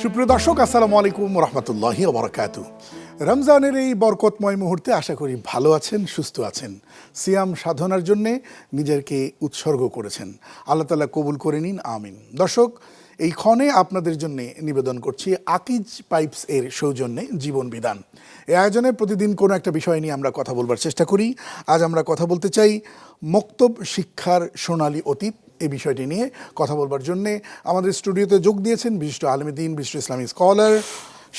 সুপ্রিয় দর্শক, আসসালামু আলাইকুম রহমতুল্লাহি ওয়া বারাকাতুহু। রমজানের এই বরকতময় মুহূর্তে আশা করি ভালো আছেন, সুস্থ আছেন, সিয়াম সাধনার জন্যে নিজেকে উৎসর্গ করেছেন। আল্লাহ তাআলা কবুল করে নিন, আমিন। দর্শক, এই ক্ষণে আপনাদের জন্য নিবেদন করছি আকিজ পাইপস এর সৌজন্যে জীবন বিধান। এই আয়োজনে প্রতিদিন কোনো একটা বিষয় নিয়ে আমরা কথা বলবার চেষ্টা করি। আজ আমরা কথা বলতে চাই মক্তব শিক্ষার সোনালী অতীত। এই বিষয়টি নিয়ে কথা বলবার জন্যে আমাদের স্টুডিওতে যোগ দিয়েছেন বিশিষ্ট আলেম দ্বীন, বিশিষ্ট ইসলামিক স্কলার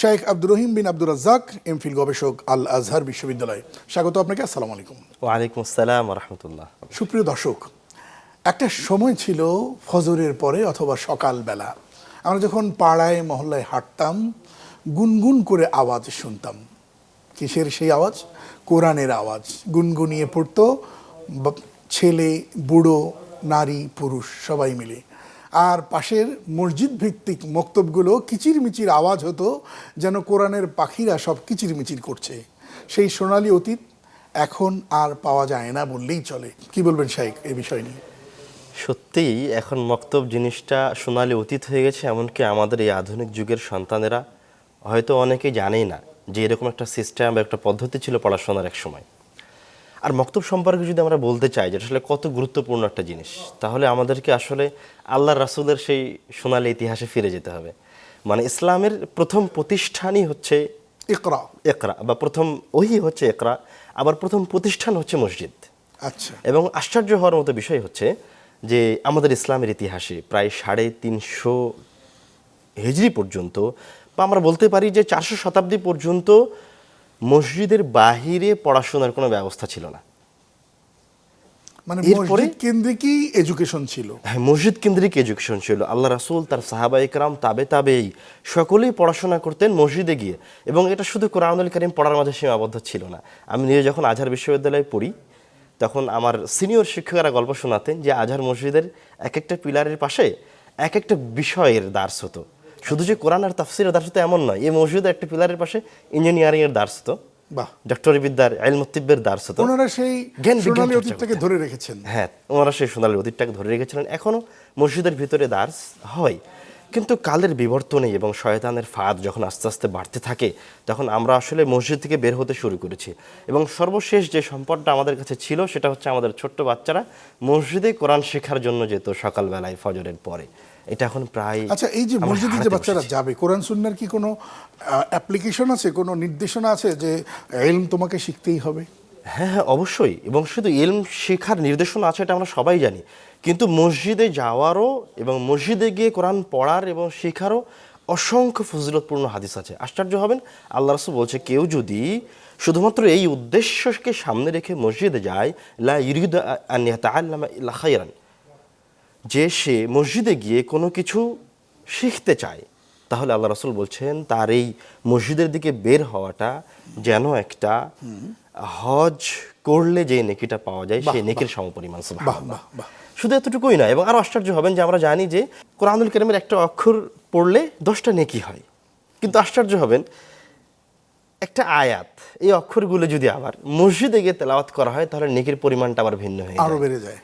শেখ আব্দুর রহিম বিন আব্দুর রাজ্জাক, এমফিল গবেষক, আল আজহার বিশ্ববিদ্যালয়। স্বাগত আপনাকে। আসসালামু আলাইকুম। ওয়ালাইকুম আসসালাম ওয়া রাহমাতুল্লাহ। সুপ্রিয় দর্শক, একটা সময় ছিল ফজরের পরে অথবা সকালবেলা আমরা যখন পাড়ায় মহল্লায় হাঁটতাম, গুনগুন করে আওয়াজ শুনতাম। কিসের সেই আওয়াজ? কোরআনের আওয়াজ। গুনগুনিয়ে পড়তো ছেলে, বুড়ো, নারী, পুরুষ সবাই মিলে। আর পাশের মসজিদ ভিত্তিক মক্তবগুলো কিচিরমিচির আওয়াজ হতো, যেন কোরআনের পাখিরা সব কিচিরমিচির করছে। সেই সোনালী অতীত এখন আর পাওয়া যায় না বললেই চলে। কি বলবেন শাইখ এই বিষয় নিয়ে? সত্যিই এখন মক্তব জিনিসটা সোনালী অতীত হয়ে গেছে। এমনকি আমাদের এই আধুনিক যুগের সন্তানেরা হয়তো অনেকেই জানেই না যে এরকম একটা সিস্টেম বা একটা পদ্ধতি ছিল পড়াশোনার এক সময়। আর মক্তব সম্পর্কে যদি আমরা বলতে চাই যে আসলে কত গুরুত্বপূর্ণ একটা জিনিস, তাহলে আমাদেরকে আসলে আল্লাহ রাসূলের সেই সোনালী ইতিহাসে ফিরে যেতে হবে। মানে ইসলামের প্রথম প্রতিষ্ঠানই হচ্ছে ইকরা, ইকরা, বা প্রথম ওহী হচ্ছে ইকরা, আবার প্রথম প্রতিষ্ঠান হচ্ছে মসজিদ। আচ্ছা। এবং আশ্চর্য হওয়ার মতো বিষয় হচ্ছে যে আমাদের ইসলামের ইতিহাসে প্রায় 350 হিজরি পর্যন্ত, বা আমরা বলতে পারি যে 400 শতাব্দী পর্যন্ত মসজিদের বাহিরে পড়াশোনার কোনো ব্যবস্থা ছিল না। মানে এরপরে মসজিদ কেন্দ্রিকই এডুকেশন ছিল। হ্যাঁ, মসজিদ কেন্দ্রিক এডুকেশন ছিল। আল্লাহ রাসূল, তার সাহাবায়ে কেরাম, তাবেই সকলেই পড়াশোনা করতেন মসজিদে গিয়ে। এবং এটা শুধু কোরআনুল কারীম পড়ার মাঝে সীমাবদ্ধ ছিল না। আমি নিজে যখন আজহার বিশ্ববিদ্যালয়ে পড়ি, তখন আমার সিনিয়র শিক্ষকরা গল্প শোনাতেন যে আজহার মসজিদের এক একটা পিলারের পাশে এক একটা বিষয়ের দার্স হতো। শুধু যে কোরআন আর তাফসীরের দার্স হতো এমন নয়, এই মসজিদের একটা পিলারের পাশে ইঞ্জিনিয়ারিং এর দার্স হতো, বাহ, ডক্টরি বিদ্যার, ইলমুত তিব্বের দার্স হতো। ওনারা সেই জ্ঞান বিজ্ঞান সোনালী চর্চা অতীতটাকে করতেন। ধরে রেখেছেন। হ্যাঁ, ওনারা সেই সোনালী অতীতটাকে ধরে রেখেছিলেন। এখনও মসজিদের ভিতরে দার্স হয়, কিন্তু কালের বিবর্তনে এবং শয়তানের ফাঁদ যখন আস্তে আস্তে বাড়তে থাকে, তখন আমরা আসলে মসজিদ থেকে বের হতে শুরু করেছি। এবং সর্বশেষ যে সম্পদটা আমাদের কাছে ছিল সেটা হচ্ছে আমাদের ছোট্ট বাচ্চারা মসজিদে কোরআন শেখার জন্য যেত সকালবেলায় ফজরের পরে। এটা এখন প্রায়, আচ্ছা, এই যে আমরা মসজিদে যে হারাতে বাচ্চারা বসেছি। যাবে, কোরআন সুন্নাহর কি কোনো অ্যাপ্লিকেশন আছে, কোনো নির্দেশনা আছে যে ইলম তোমাকে শিখতেই হবে? হ্যাঁ হ্যাঁ, অবশ্যই। এবং শুধু ইলম শেখার নির্দেশনা আছে এটা আমরা সবাই জানি, কিন্তু মসজিদে যাওয়ারও এবং মসজিদে গিয়ে কোরআন পড়ার এবং শেখারও অসংখ্য ফজিলতপূর্ণ হাদিস আছে। আশ্চর্য হবেন, আল্লাহ রাসূল বলছে কেউ যদি শুধুমাত্র এই উদ্দেশ্যকে সামনে রেখে মসজিদে যায়, লা ইউরিদু আন ইয়াতাআল্লামা ইল্লা খায়রান, যে সে মসজিদে গিয়ে কোনো কিছু শিখতে চায়, তাহলে আল্লাহ রাসূল বলছেন তার এই মসজিদের দিকে বের হওয়াটা যেন একটা হজ করলে যে নেকিটা পাওয়া যায় সেই নেকির সমপরিমাণ। বাহ সুবহানাল্লাহ। বাহ বাহ। শুধু এতটুকুই নয়, এবং আরো আশ্চর্য হবেন যে আমরা জানি যে কোরআনুল কারীমের একটা অক্ষর পড়লে 10টা নেকি হয়, কিন্তু আশ্চর্য হবেন একটা আয়াত, এই অক্ষরগুলো যদি আবার মসজিদে গিয়ে তেলাওয়াত করা হয় তাহলে নেকির পরিমাণটা আবার ভিন্ন হয়ে আরো যায়। বেড়ে যায়।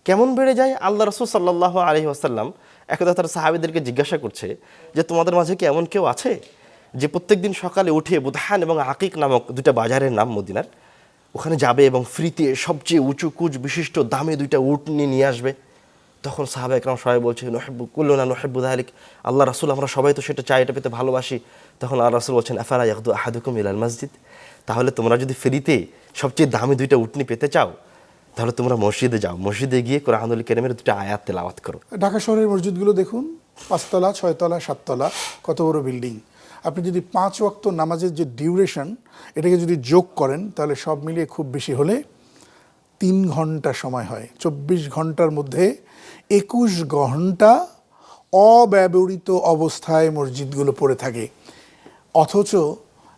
কেমন বেড়ে যায়? আল্লাহ রাসূল সাল্লাল্লাহু আলাইহি ওয়াসাল্লাম একদা তার সাহাবীদেরকে জিজ্ঞাসা করছে যে তোমাদের মাঝে কি এমন কেউ আছে যে প্রত্যেকদিন সকালে উঠে বুদহান এবং আকিক নামক দুইটা বাজারের নাম মদিনার, ওখানে যাবে এবং ফ্রিতে সবচেয়ে উঁচু কুচ বিশিষ্ট দামি 2টা উট নিয়ে আসবে? তখন সাহাবা একরাম সবাই বলছে নুহিব্বু কুল্লুনা নুহিব্বু যালিক, আল্লাহ রাসূল আমরা সবাই তো সেটা চাই, এটা পেতে ভালোবাসি। তখন আল্লাহ রাসূল বলছেন আফালা ইয়াগদু আহাদুকুম ইলাল মসজিদ, তাহলে তোমরা যদি ফ্রিতে সবচেয়ে দামি 2টা উটনি পেতে চাও তাহলে তোমরা মসজিদে যাও, মসজিদে গিয়ে কোরআনুল কারীমের 2টা আয়াত তেলাওয়াত করো। ঢাকা শহরের মসজিদগুলো দেখুন, 5 তলা, 6 তলা, 7 তলা, কত বড় বিল্ডিং। আপনি যদি 5 ওয়াক্ত নামাজের যে ডিউরেশন, এটাকে যদি যোগ করেন তাহলে সব মিলিয়ে খুব বেশি হলে 3 ঘন্টা সময় হয়। 24 ঘন্টার মধ্যে 21 ঘন্টা অব্যবহৃত অবস্থায় মসজিদগুলো পড়ে থাকে। অথচ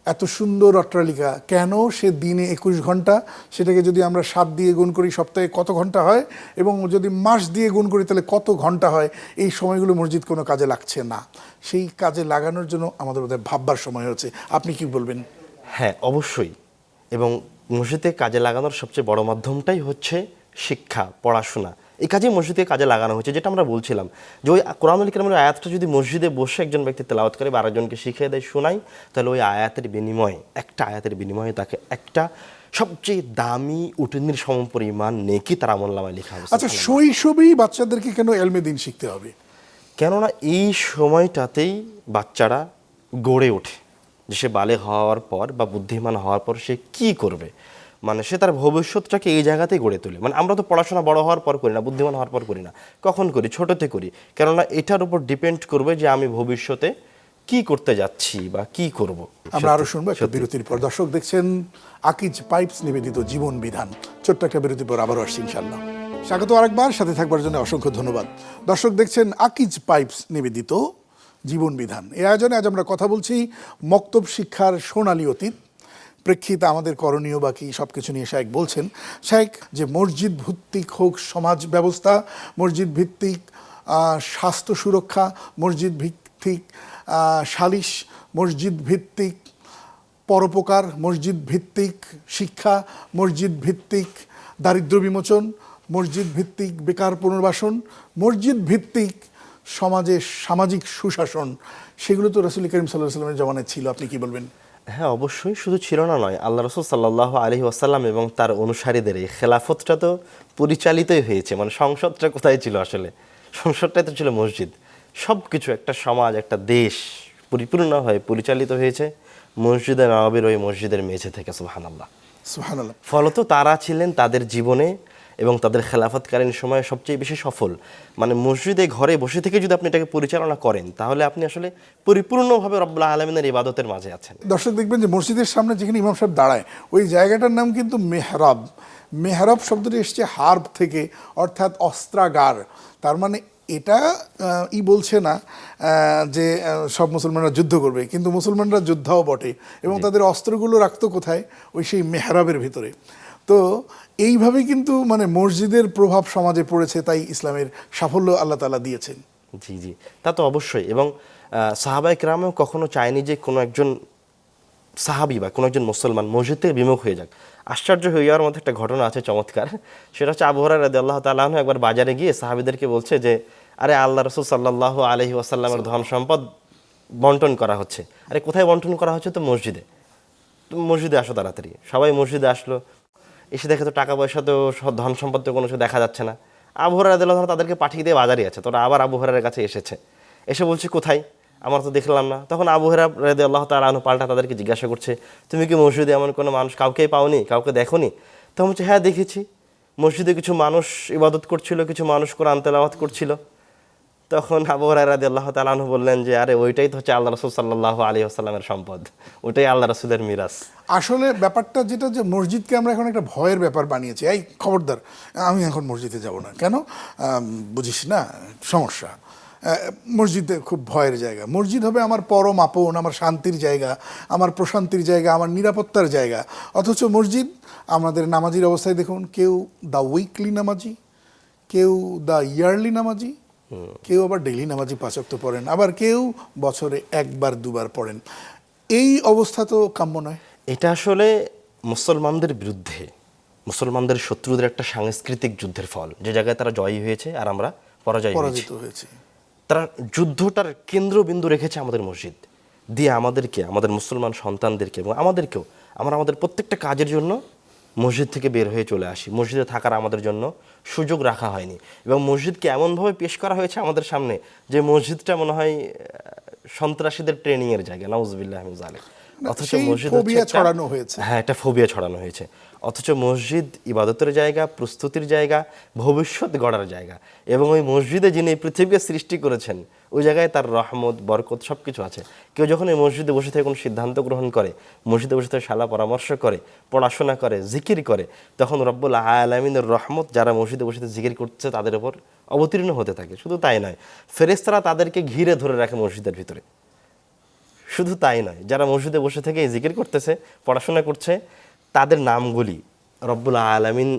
এত সুন্দর অট্টালিকা, কেন সে দিনে 21 ঘন্টা? সেটাকে যদি আমরা 7 দিয়ে গুণ করি সপ্তাহে কত ঘন্টা হয়, এবং যদি মাস দিয়ে গুণ করি তাহলে কত ঘন্টা হয়? এই সময়গুলো মসজিদ কোনো কাজে লাগছে না। সেই কাজে লাগানোর জন্য আমাদের বোধহয় ভাববার সময় হচ্ছে। আপনি কি বলবেন? হ্যাঁ, অবশ্যই। এবং মসজিদে কাজে লাগানোর সবচেয়ে বড় মাধ্যমটাই হচ্ছে শিক্ষা, পড়াশোনা। এই কাজেই মসজিদকে কাজে লাগানো হয়েছে। যেটা আমরা বলছিলাম যে ওই কোরআনুল কারীমের আয়াতটা যদি মসজিদে বসে একজন ব্যক্তি তেলাওয়াত করে বা আরেকজনকে শিখিয়ে দেয়, শোনায়, তাহলে ওই আয়াতের বিনিময়ে, একটা আয়াতের বিনিময়ে তাকে একটা সবচেয়ে দামি উটনির সমপরিমাণ নেকি তার আমলনামায় লেখা হবে। আচ্ছা, শৈশবেই বাচ্চাদেরকে কেন এলমে দিন শিখতে হবে? কেননা এই সময়টাতেই বাচ্চারা গড়ে ওঠে, যে সে বালেগ হওয়ার পর বা বুদ্ধিমান হওয়ার পর সে কি করবে, মানে সে তার ভবিষ্যৎটাকে এই জায়গাতেই গড়ে তোলে। মানে আমরা তো পড়াশোনা বড় হওয়ার পর করি না, বুদ্ধিমান হওয়ার পর করি না, কখন করি? ছোটতে করি। কেননা এটার উপর ডিপেন্ড করবে যে আমি ভবিষ্যতে কি করতে যাচ্ছি বা কি করব। আমরা আরো শুনবো একটা বিরতির পর। দর্শক দেখছেন আকিজ পাইপস নিবেদিত জীবন বিধান। ছোট্ট একটা বিরতির পর আবারও আসছি ইনশাল্লাহ। স্বাগত আরেকবার, সাথে থাকবার জন্য অসংখ্য ধন্যবাদ। দর্শক দেখছেন আকিজ পাইপস নিবেদিত জীবন বিধান। এই আয়োজনে আজ আমরা কথা বলছি মক্তব শিক্ষার সোনালী অতীত, প্রেক্ষিতে আমাদের করণীয় বাকি সব কিছু নিয়ে শায়েখ বলছেন। শায়েখ, যে মসজিদ ভিত্তিক হোক সমাজ ব্যবস্থা, মসজিদ ভিত্তিক স্বাস্থ্য সুরক্ষা, মসজিদ ভিত্তিক সালিশ, মসজিদ ভিত্তিক পরোপকার, মসজিদ ভিত্তিক শিক্ষা, মসজিদ ভিত্তিক দারিদ্র্য বিমোচন, মসজিদ ভিত্তিক বেকার পুনর্বাসন, মসজিদ ভিত্তিক সমাজে সামাজিক সুশাসন, সেগুলো তো রাসূল করিম সাল্লাল্লাহু আলাইহি ওয়াসাল্লামের জমানায় ছিল। আপনি কি বলবেন? হ্যাঁ, অবশ্যই। শুধু ছিল না নয়, আল্লাহ রাসূল সাল্লাল্লাহু আলাইহি ওয়াসাল্লাম এবং তার অনুসারীদের এই খেলাফতটা তো পরিচালিতই হয়েছে। মানে সংসদটা কোথায় ছিল আসলে? সংসদটাই তো ছিল মসজিদ। সব কিছু, একটা সমাজ, একটা দেশ পরিপূর্ণভাবে পরিচালিত হয়েছে মসজিদে নববীর ওই মসজিদের মেঝে থেকে। সুবহানাল্লাহ, সুবহানাল্লাহ। ফলত তারা ছিলেন তাদের জীবনে এবং তাদের খেলাফতকালীন সময়ে সবচেয়ে বেশি সফল। মানে মসজিদে ঘরে বসে থেকে যদি আপনি এটাকে পরিচালনা করেন, তাহলে আপনি আসলে পরিপূর্ণভাবে রব্বুল আলামিনের ইবাদতের মাঝে আছেন। দর্শক দেখবেন যে মসজিদের সামনে যেখানে ইমাম সাহেব দাঁড়ায়, ওই জায়গাটার নাম কিন্তু মেহরাব। মেহরাব শব্দটি এসছে হার্ব থেকে, অর্থাৎ অস্ত্রাগার। তার মানে এটা বলছে না যে সব মুসলমানরা যুদ্ধ করবে, কিন্তু মুসলমানরা যোদ্ধাও বটে, এবং তাদের অস্ত্রগুলো রাখতো কোথায়? ওই সেই মেহরাবের ভিতরে। তো এইভাবে কিন্তু মানে মসজিদের প্রভাব সমাজে পড়েছে, তাই ইসলামের সাফল্য আল্লাহ তাআলা দিয়েছেন। জি জি, তা তো অবশ্যই। এবং সাহাবায়ে কেরামও কখনো চায়নি যে কোনো একজন সাহাবী বা কোনো একজন মুসলমান মসজিদ থেকে বিমুখ হয়ে যাক। আশ্চর্য হয়ে যাওয়ার মধ্যে একটা ঘটনা আছে চমৎকার। সেটা হচ্ছে আবু হুরায়রা রাদিয়াল্লাহু তাআলা আনহু একবার বাজারে গিয়ে সাহাবীদেরকে বলছে যে, আরে আল্লাহ রাসূল সাল্লাল্লাহু আলাইহি ওয়াসাল্লামের ধন সম্পদ বন্টন করা হচ্ছে। আরে কোথায় বন্টন করা হচ্ছে? তো মসজিদে। তো মসজিদে আসো তাড়াতাড়ি। সবাই মসজিদে আসলো, এসে দেখে তো টাকা পয়সা তো ধন সম্পদ তো কোনো কিছু দেখা যাচ্ছে না। আবু হুরায়রা রাদিয়াল্লাহু তাআলা তাদেরকে পাঠিয়ে দিয়ে বাজারে আছে। তোরা আবার আবু হুরায়রার কাছে এসেছে, এসে বলছে কোথায়, আমার তো দেখলাম না। তখন আবু হুরায়রা রাদিয়াল্লাহু তাআলা আনহু পাল্টা তাদেরকে জিজ্ঞাসা করছে, তুমি কি মসজিদে এমন কোনো মানুষ কাউকেই পাওনি, কাউকে দেখোনি? তখন বলছে, হ্যাঁ দেখেছি, মসজিদে কিছু মানুষ ইবাদত করছিল, কিছু মানুষ কোরআন তেলাওয়াত করছিল। তখন আবু হুরায়রা রাদিয়াল্লাহু তাআলা আনহু বললেন যে, আরে ওইটাই তো হচ্ছে আল্লাহ রাসূল সাল্লাল্লাহু আলাইহি ওয়াসাল্লামের সম্পদ, ওইটাই আল্লাহ রাসূলের মিরাস। আসলে ব্যাপারটা যেটা, যে মসজিদকে আমরা এখন একটা ভয়ের ব্যাপার বানিয়েছি। এই খবরদার, আমি এখন মসজিদে যাব না। কেন? বুঝিস না, সমস্যা। মসজিদে খুব ভয়ের জায়গা। মসজিদ হবে আমার পরম আপন, আমার শান্তির জায়গা, আমার প্রশান্তির জায়গা, আমার নিরাপত্তার জায়গা। অথচ মসজিদ, আমাদের নামাজির অবস্থায় দেখুন, কেউ দ্য উইকলি নামাজি, কেউ দ্য ইয়ারলি নামাজি, কেউ আবার ডেইলি নামাজি 5 ওয়াক্ত পড়েন, আবার কেউ বছরে 1বার 2বার পড়েন। এই অবস্থা তো কাম্য নয়। এটা আসলে মুসলমানদের বিরুদ্ধে, মুসলমানদের শত্রুদের একটা সাংস্কৃতিক যুদ্ধের ফল, যে জায়গায় তারা জয়ী হয়েছে আর আমরা পরাজিত হয়েছি। তারা যুদ্ধটার কেন্দ্রবিন্দু রেখেছে আমাদের মসজিদ দিয়ে, আমাদেরকে, আমাদের মুসলমান সন্তানদেরকে এবং আমাদেরকেও। আমরা আমাদের প্রত্যেকটা কাজের জন্য মসজিদ থেকে বের হয়ে চলে আসি। মসজিদে থাকার আমাদের জন্য সুযোগ রাখা হয়নি, এবং মসজিদকে এমনভাবে পেশ করা হয়েছে আমাদের সামনে যে মসজিদটা মনে হয় সন্ত্রাসীদের ট্রেনিংয়ের জায়গা। নাউজুবিল্লাহি মিন যালিক। অথচ মসজিদ ছড়ানো হয়েছে। হ্যাঁ, একটা ফোবিয়া ছড়ানো হয়েছে। অথচ মসজিদ ইবাদতের জায়গা, প্রস্তুতির জায়গা, ভবিষ্যৎ গড়ার জায়গা। এবং ওই মসজিদে যিনি পৃথিবীকে সৃষ্টি করেছেন, ওই জায়গায় তার রহমত, বরকত সব কিছু আছে। কেউ যখন এই মসজিদে বসে থেকে কোনো সিদ্ধান্ত গ্রহণ করে, মসজিদে বসে থেকে শালা পরামর্শ করে, পড়াশোনা করে, জিকির করে, তখন রব্বুল আলামিনের রহমত যারা মসজিদে বসে জিকির করছে তাদের উপর অবতীর্ণ হতে থাকে। শুধু তাই নয়, ফেরেশতারা তাদেরকে ঘিরে ধরে রাখে মসজিদের ভিতরে। শুধু তাই নয়, যারা মসজিদে বসে থেকে জিকির করতেছে, পড়াশোনা করছে, তাদের নামগুলি রব্বুল আলামিন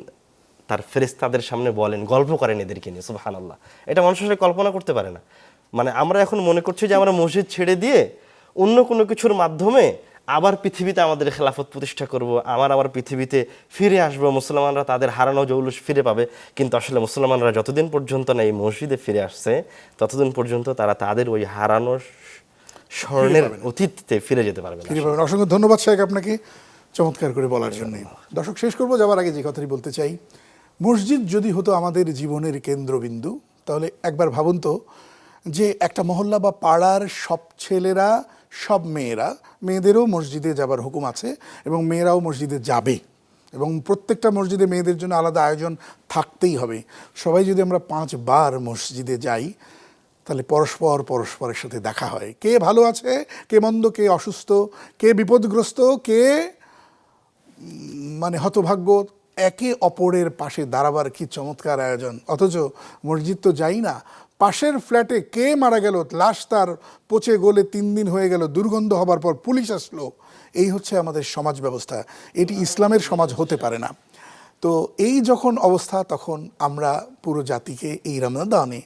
তার ফেরেশতাদের সামনে বলেন, গল্প করেন এদেরকে নিয়ে। সুবহানাল্লাহ, এটা মানুষ আসলে কল্পনা করতে পারে না। মানে আমরা এখন মনে করছি যে আমরা মসজিদ ছেড়ে দিয়ে অন্য কোনো কিছুর মাধ্যমে আবার পৃথিবীতে আমাদের খেলাফত প্রতিষ্ঠা করব, আবার পৃথিবীতে ফিরে আসবো, মুসলমানরা তাদের হারানো জৌলুস ফিরে পাবে। কিন্তু আসলে মুসলমানরা যতদিন পর্যন্ত না এই মসজিদে ফিরে আসছে, ততদিন পর্যন্ত তারা তাদের ওই হারানো স্বর্ণের অতীতে ফিরে যেতে পারবে না। ফিরে পাবেন। অসংখ্য ধন্যবাদ শাহেখ আপনাকে চমৎকার করে বলার জন্য। দর্শক, শেষ করবো যাওয়ার আগে যে কথাটি বলতে চাই, মসজিদ যদি হতো আমাদের জীবনের কেন্দ্রবিন্দু, তাহলে একবার ভাবুন তো যে একটা মহল্লা বা পাড়ার সব ছেলেরা, সব মেয়েরা, মেয়েদেরও মসজিদে যাবার হুকুম আছে এবং মেয়েরাও মসজিদে যাবে, এবং প্রত্যেকটা মসজিদে মেয়েদের জন্য আলাদা আয়োজন থাকতেই হবে। সবাই যদি আমরা 5 বার মসজিদে যাই, তাহলে পরস্পরের সাথে দেখা হয়, কে ভালো আছে, কে মন্দ, কে অসুস্থ, কে বিপদগ্রস্ত, কে মানে হতভাগ্য, একে অপরের পাশে দাঁড়াবার কি চমৎকার আয়োজন। অথচ মসজিদ তো যাই না, পাশের ফ্ল্যাটে কে মারা গেল, লাশ তার পচে গলে 3 দিন হয়ে গেল, দুর্গন্ধ হবার পর পুলিশ আসলো। এই হচ্ছে আমাদের সমাজ ব্যবস্থা। এটি ইসলামের সমাজ হতে পারে না। তো এই যখন অবস্থা, তখন আমরা পুরো জাতিকে এই রমজানে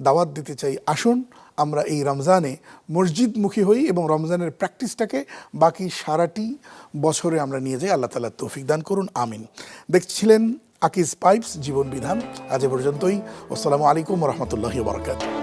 দাওয়াত দিতে চাই, আসুন আমরা এই রমজানে মসজিদমুখী হই এবং রমজানের প্র্যাকটিসটাকে বাকি সারাটি বছরে আমরা নিয়ে যাই। আল্লাহ তাআলা তৌফিক দান করুন, আমিন। দেখছিলেন আকিজ পাইপস জীবন বিধান। আজ এ পর্যন্তই। আসসালামু আলাইকুম ওয়া রাহমাতুল্লাহি ওয়া বারাকাতুহু।